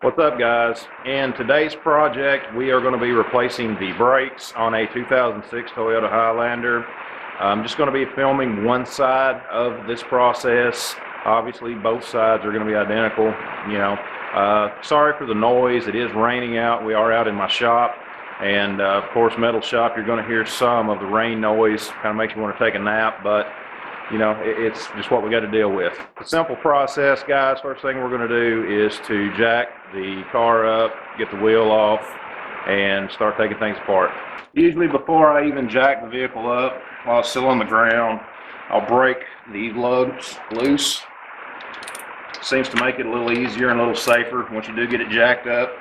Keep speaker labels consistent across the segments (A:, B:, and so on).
A: What's up, guys? In today's project we are going to be replacing the brakes on a 2006 Toyota Highlander. I'm just going to be filming one side of this process. Obviously both sides are going to be identical. Sorry for the noise. It is raining out. We are out in my shop, and of course metal shop, you're going to hear some of the rain noise. Kind of makes you want to take a nap, but it's just what we got to deal with. The simple process, guys. First thing we're going to do is to jack the car up, get the wheel off, and start taking things apart. Usually before I even jack the vehicle up, while it's still on the ground, I'll break the lugs loose. Seems to make it a little easier and a little safer once you do get it jacked up.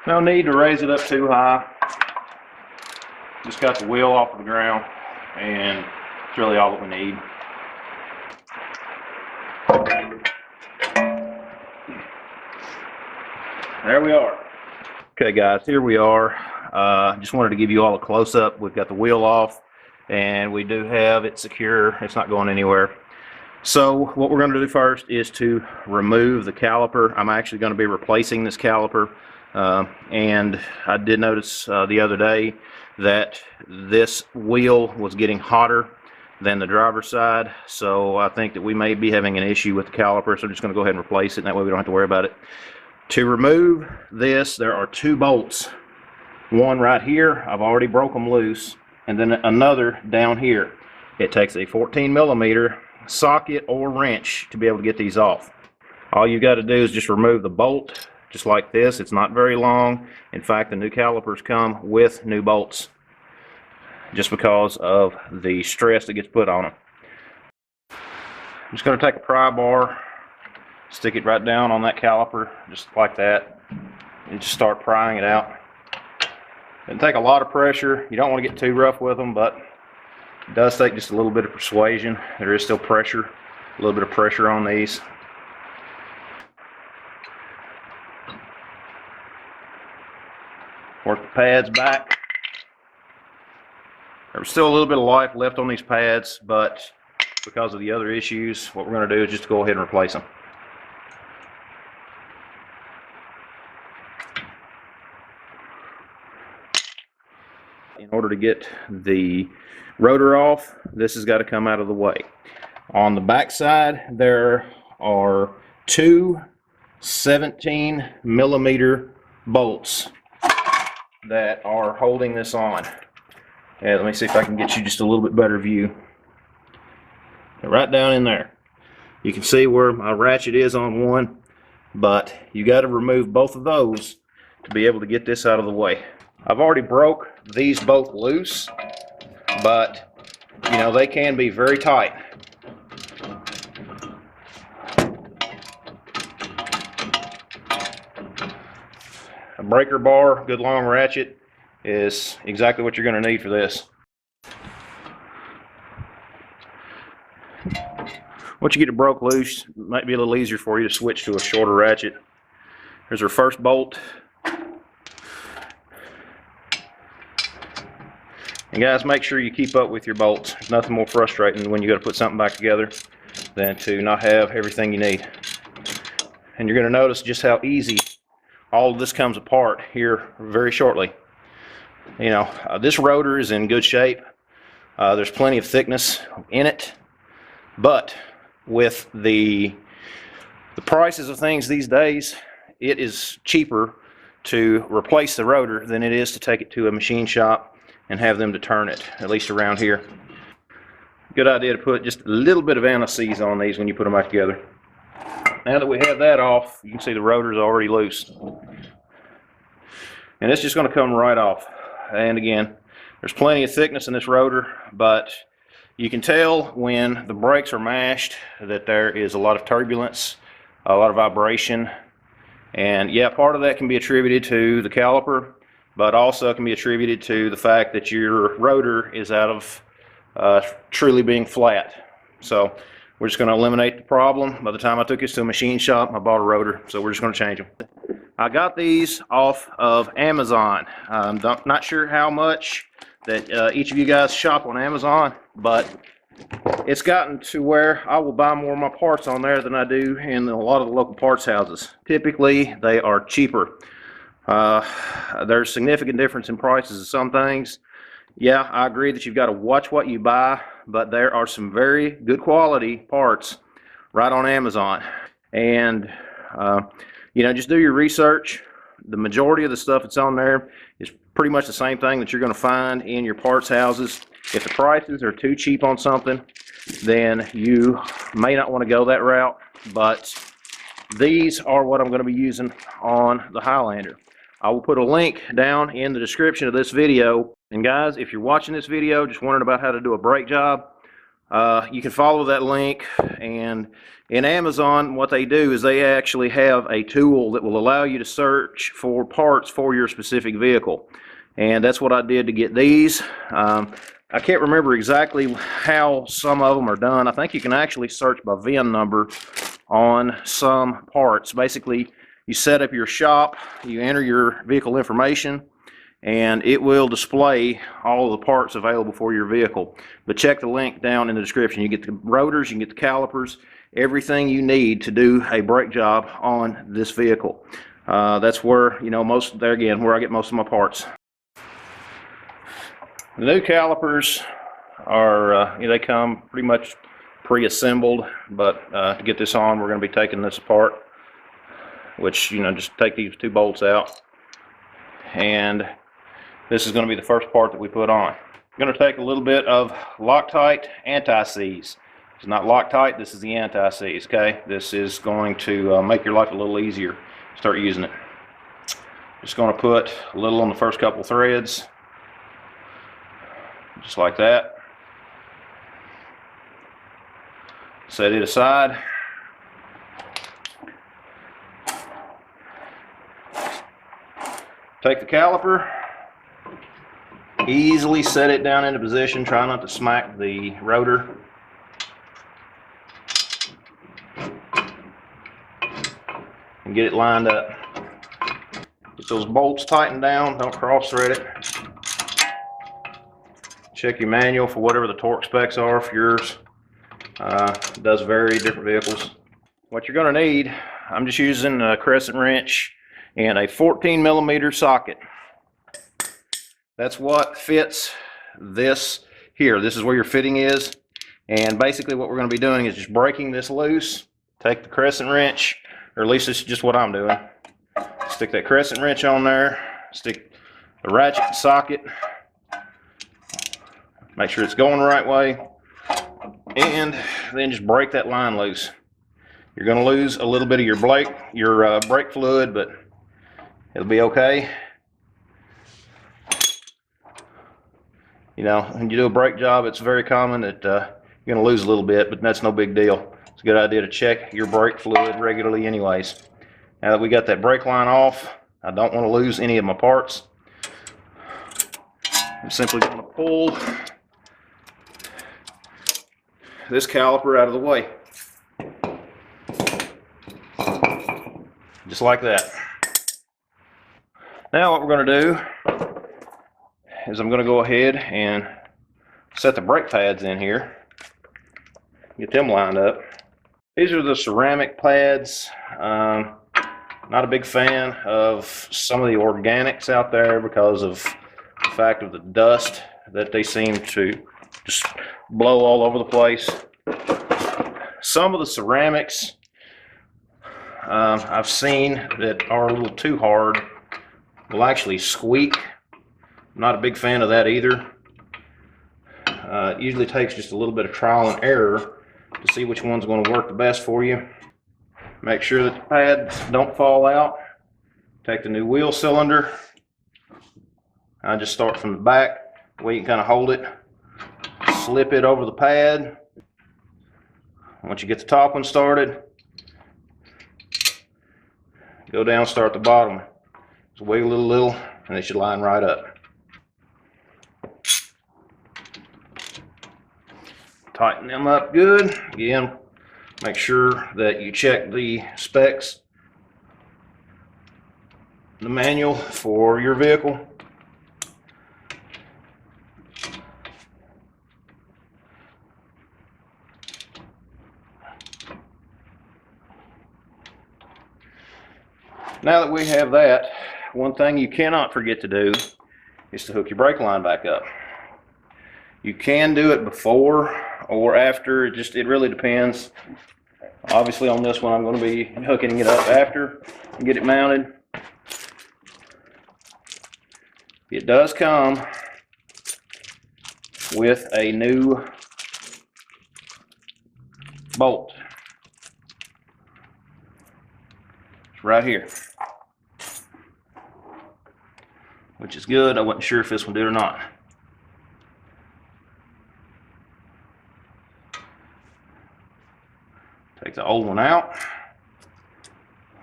A: No need to raise it up too high. Just got the wheel off of the ground, and it's really all that we need. There we are. Okay, guys, here we are. Just wanted to give you all a close-up. We've got the wheel off, and we do have it secure. It's not going anywhere. So what we're going to do first is to remove the caliper. I'm actually going to be replacing this caliper, and I did notice the other day that this wheel was getting hotter than the driver's side, so I think that we may be having an issue with the caliper, so I'm just going to go ahead and replace it, and that way we don't have to worry about it. To remove this, there are two bolts. One right here, I've already broke them loose, and then another down here. It takes a 14mm socket or wrench to be able to get these off. All you got to do is just remove the bolt, just like this. It's not very long. In fact, the new calipers come with new bolts, just because of the stress that gets put on them. I'm just going to take a pry bar, stick it right down on that caliper, just like that, and just start prying it out. Doesn't take a lot of pressure. You don't want to get too rough with them, but it does take just a little bit of persuasion. There is still pressure, a little bit of pressure on these. Work the pads back. There's still a little bit of life left on these pads, but because of the other issues, what we're going to do is just go ahead and replace them. In order to get the rotor off, this has got to come out of the way. On the back side, there are two 17mm bolts that are holding this on. And let me see if I can get you just a little bit better view. Right down in there. You can see where my ratchet is on one, but you got to remove both of those to be able to get this out of the way. I've already broke these both loose, but they can be very tight. A breaker bar, good long ratchet, is exactly what you're going to need for this. Once you get it broke loose, it might be a little easier for you to switch to a shorter ratchet. Here's our first bolt. And guys, make sure you keep up with your bolts. There's nothing more frustrating when you got to put something back together than to not have everything you need. And you're going to notice just how easy all of this comes apart here very shortly. This rotor is in good shape. There's plenty of thickness in it, but with the prices of things these days, it is cheaper to replace the rotor than it is to take it to a machine shop and have them to turn it, at least around here. Good idea to put just a little bit of anti-seize on these when you put them back together. Now that we have that off, you can see the rotor's already loose. And it's just going to come right off. And again, there's plenty of thickness in this rotor, but you can tell when the brakes are mashed that there is a lot of turbulence, a lot of vibration. And yeah, part of that can be attributed to the caliper, but also can be attributed to the fact that your rotor is out of truly being flat. So we're just going to eliminate the problem. By the time I took this to a machine shop, I bought a rotor, so we're just going to change them. I got these off of Amazon. I'm not sure how much that each of you guys shop on Amazon, but it's gotten to where I will buy more of my parts on there than I do in a lot of the local parts houses. Typically, they are cheaper. There's significant difference in prices of some things. Yeah, I agree that you've got to watch what you buy, but there are some very good quality parts right on Amazon. And, you know, just do your research. The majority of the stuff that's on there is pretty much the same thing that you're going to find in your parts houses. If the prices are too cheap on something, then you may not want to go that route, but these are what I'm going to be using on the Highlander. I will put a link down in the description of this video. And guys, if you're watching this video just wondering about how to do a brake job, you can follow that link. And in Amazon, what they do is they actually have a tool that will allow you to search for parts for your specific vehicle. And that's what I did to get these. I can't remember exactly how some of them are done. I think you can actually search by VIN number on some parts. Basically, you set up your shop, you enter your vehicle information, and it will display all of the parts available for your vehicle. But check the link down in the description. You get the rotors, you can get the calipers, everything you need to do a brake job on this vehicle. That's where, you know, there again, where I get most of my parts. The new calipers are, you know, they come pretty much pre-assembled, but to get this on, we're going to be taking this apart, which, you know, just take these 2 bolts out, and this is going to be the first part that we put on. I'm going to take a little bit of Loctite anti-seize. It's not Loctite, this is the anti-seize, okay? This is going to make your life a little easier. Start using it. Just going to put a little on the first couple threads, just like that. Set it aside. Take the caliper, easily set it down into position. Try not to smack the rotor. And get it lined up. Get those bolts tightened down, don't cross thread it. Check your manual for whatever the torque specs are for yours. It does vary, different vehicles. What you're going to need, I'm just using a crescent wrench and a 14mm socket. That's what fits this here. This is where your fitting is. And basically what we're going to be doing is just breaking this loose. Take the crescent wrench, or at least this is just what I'm doing. Stick that crescent wrench on there. Stick the ratchet socket. Make sure it's going the right way. And then just break that line loose. You're going to lose a little bit of your brake fluid, but it'll be okay. You know, when you do a brake job, it's very common that you're going to lose a little bit, but that's no big deal. It's a good idea to check your brake fluid regularly anyways. Now that we got that brake line off, I don't want to lose any of my parts. I'm simply going to pull this caliper out of the way. Just like that. Now what we're going to do is I'm going to go ahead and set the brake pads in here. Get them lined up. These are the ceramic pads. Not a big fan of some of the organics out there because of the fact of the dust that they seem to just blow all over the place. Some of the ceramics I've seen that are a little too hard will actually squeak. I'm not a big fan of that either. It usually takes just a little bit of trial and error to see which one's going to work the best for you. Make sure that the pads don't fall out. Take the new wheel cylinder. I just start from the back, the way you can kind of hold it. Slip it over the pad. Once you get the top one started, go down, start the bottom. Just wiggle it a little, and it should line right up. Tighten them up good. Again, make sure that you check the specs, the manual for your vehicle. now that we have that, one thing you cannot forget to do is to hook your brake line back up. You can do it before or after, it really depends. Obviously on this one I'm going to be hooking it up after and get it mounted. It does come with a new bolt. It's right here, which is good. I wasn't sure if this one did or not. Take the old one out,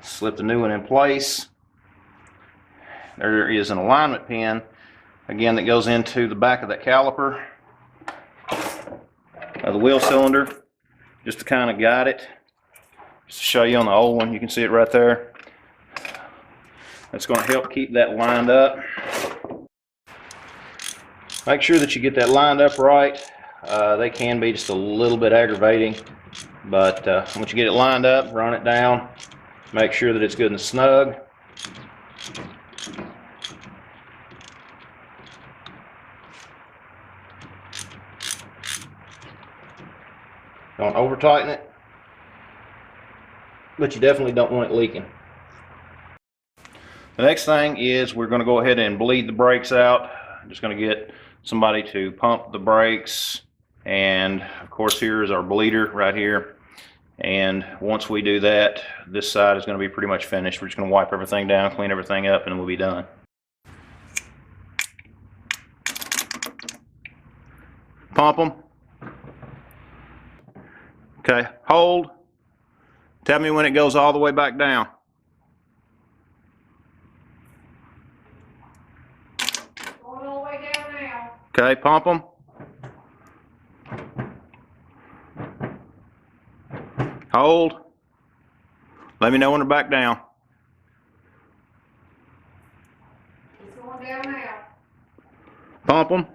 A: slip the new one in place. There is an alignment pin, again, that goes into the back of that caliper of the wheel cylinder, just to kind of guide it. Just to show you on the old one, you can see it right there. That's going to help keep that lined up. Make sure that you get that lined up right. They can be just a little bit aggravating, but once you get it lined up, run it down, make sure that it's good and snug. Don't over tighten it, but you definitely don't want it leaking. The next thing is we're going to go ahead and bleed the brakes out. I'm just going to get somebody to pump the brakes, and of course here is our bleeder right here. And once we do that, this side is going to be pretty much finished. We're just going to wipe everything down, clean everything up, and we'll be done. Pump them. Okay, hold. Tell me when it goes all the way back down.
B: Going all the way down now.
A: Okay, pump them. Hold. Let me know when they're back down.
B: It's going down now.
A: Pump them.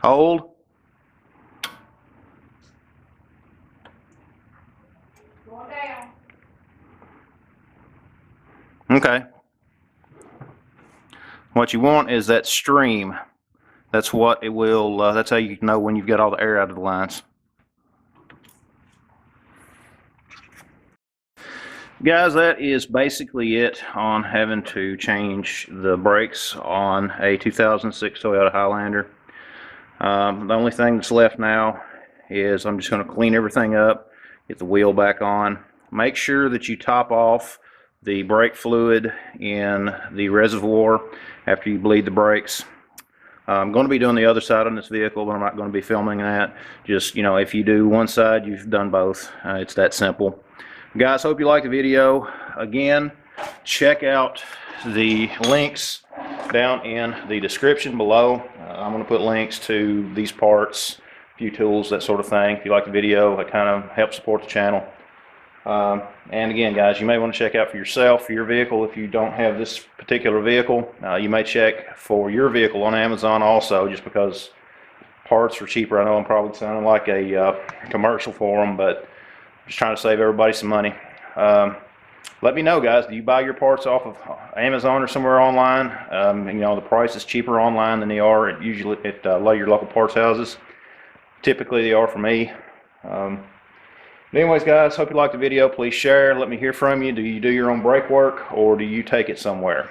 A: Hold.
B: Going down.
A: Okay. What you want is that stream. That's what it will, that's how you know when you've got all the air out of the lines. Guys, that is basically it on having to change the brakes on a 2006 Toyota Highlander. The only thing that's left now is I'm just going to clean everything up, get the wheel back on. Make sure that you top off the brake fluid in the reservoir after you bleed the brakes. I'm going to be doing the other side on this vehicle, but I'm not going to be filming that. Just, you know, if you do one side, you've done both. It's that simple. Guys, hope you liked the video. Again, check out the links down in the description below. I'm going to put links to these parts, a few tools, that sort of thing. If you like the video, it kind of helps support the channel. And again, guys, you may want to check out for yourself, for your vehicle. If you don't have this particular vehicle, you may check for your vehicle on Amazon also, just because parts are cheaper. I know I'm probably sounding like a commercial for them, but I'm just trying to save everybody some money. Let me know, guys, do you buy your parts off of Amazon or somewhere online? You know, the price is cheaper online than they are at usually at your local parts houses. Typically they are for me. Anyways, guys, hope you liked the video. Please share. Let me hear from you. Do you do your own brake work, or do you take it somewhere?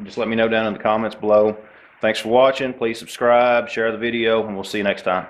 A: Just let me know down in the comments below. Thanks for watching. Please subscribe, share the video, and we'll see you next time.